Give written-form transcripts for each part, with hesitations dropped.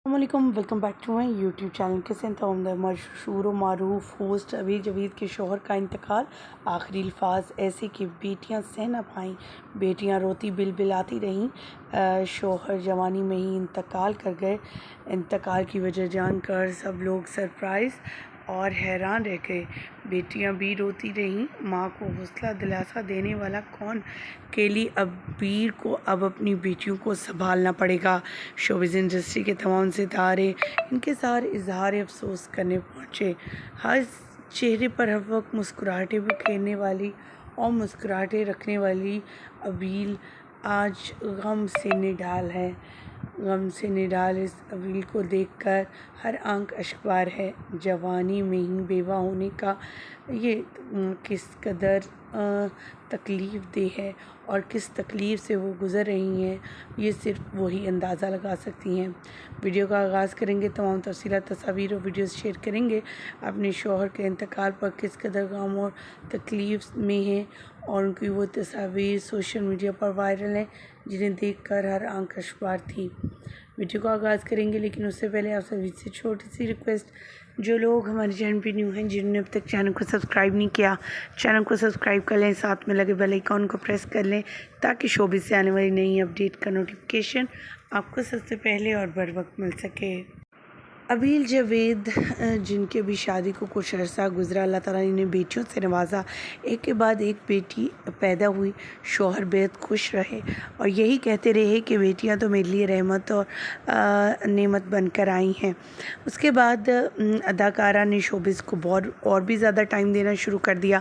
السلام علیکم، welcome back to my YouTube channel کے ساتھ مشہور و معروف ہوسٹ ابیل جاوید کے شوہر کا انتقال۔ آخری الفاظ ایسے کہ بیٹیاں سہ نہ پائیں، بیٹیاں روتی بل بلاتی رہیں۔ شوہر جوانی میں ہی انتقال کر گئے۔ انتقال کی وجہ جان کر سب لوگ سرپرائز اور حیران رہ گئے۔ بیٹیاں بھی روتی رہیں۔ ماں کو حوصلہ دلاسا دینے والا کون؟ کیلی ابیر کو اب اپنی بیٹیوں کو سنبھالنا پڑے گا۔ شوبز انڈسٹری کے تمام ستارے انکسار اظہار افسوس کرنے پہنچے۔ ہر چہرے پر ہر وقت مسکراہٹیں بکھیرنے والی اور مسکراہٹیں رکھنے والی ابیل آج غم سے نڈال ہے۔ غم سے نڈال اس ابیل کو دیکھ کر ہر آنکھ اشکبار ہے۔ جوانی میں ہی بیوہ ہونے کا یہ کس قدر تکلیف دہ ہے اور کس تکلیف سے وہ گزر رہی ہیں، یہ صرف وہی اندازہ لگا سکتی ہیں۔ ویڈیو کا آغاز کریں گے، تمام تفصیلات، تصاویر اور ویڈیوز شیئر کریں گے۔ اپنے شوہر کے انتقال پر کس قدر غم اور تکلیف میں ہیں اور ان کی وہ تصاویر سوشل میڈیا پر وائرل ہیں جنہیں دیکھ کر ہر آنکھ اشکبار تھی۔ ویڈیو کا آغاز کریں گے لیکن اس سے پہلے آپ سبھی سے چھوٹی سی ریکویسٹ، جو لوگ ہمارے چینل پہ نیو ہیں، جنہوں نے اب تک چینل کو سبسکرائب نہیں کیا، چینل کو سبسکرائب کر لیں، ساتھ میں لگے بیل آئیکن کو پریس کر لیں تاکہ شوبز سے آنے والی نئی اپڈیٹ کا نوٹیفیکیشن آپ کو سب سے پہلے اور بر وقت مل سکے۔ ابیل جاوید جن کے بھی شادی کو کچھ عرصہ گزرا، اللہ تعالیٰ نے انہیں بیٹیوں سے نوازا، ایک کے بعد ایک بیٹی پیدا ہوئی، شوہر بےحد خوش رہے اور یہی کہتے رہے کہ بیٹیاں تو میرے لیے رحمت اور نعمت بن کر آئی ہیں۔ اس کے بعد اداکارہ نے شوبز کو اور بھی زیادہ ٹائم دینا شروع کر دیا۔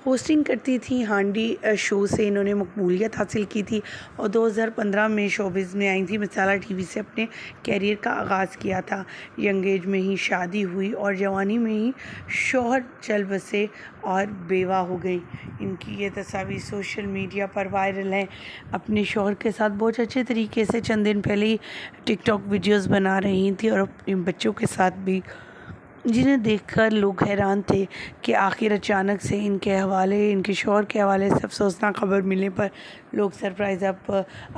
ہوسٹنگ کرتی تھیں ہانڈی شو سے انہوں نے مقبولیت حاصل کی تھی اور 2015 میں شوبز میں آئی تھیں، مسالہ ٹی وی سے اپنے کیریئر کا آغاز کیا تھا۔ ینگ ایج میں ہی شادی ہوئی اور جوانی میں ہی شوہر چل بسے اور بیوہ ہو گئیں۔ ان کی یہ تصاویر سوشل میڈیا پر وائرل ہیں۔ اپنے شوہر کے ساتھ بہت اچھے طریقے سے چند دن پہلے ہی ٹک ٹاک ویڈیوز بنا رہی تھیں اور اپنے بچوں کے ساتھ بھی، جنہیں دیکھ کر لوگ حیران تھے کہ آخر اچانک سے ان کے شوہر کے حوالے سے افسوسناک خبر ملنے پر لوگ سرپرائز۔ اب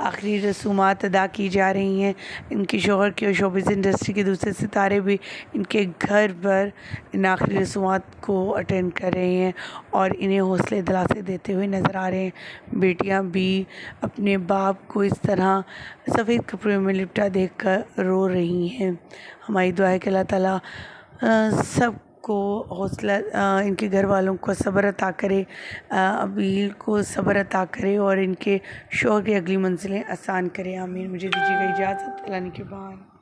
آخری رسومات ادا کی جا رہی ہیں۔ ان کے شوہر کے اور شوبز انڈسٹری کے دوسرے ستارے بھی ان کے گھر پر ان آخری رسومات کو اٹینڈ کر رہے ہیں اور انہیں حوصلے دلاسے دیتے ہوئے نظر آ رہے ہیں۔ بیٹیاں بھی اپنے باپ کو اس طرح سفید کپڑے میں لپٹا دیکھ کر رو رہی ہیں۔ ہماری دعا ہے کہ اللہ تعالیٰ سب کو حوصلہ، ان کے گھر والوں کو صبر عطا کرے، ابیل کو صبر عطا کرے اور ان کے شوہر کی اگلی منزلیں آسان کرے۔ آمین۔ مجھے دیجیے گا اجازت، اللہ نے کے بعد۔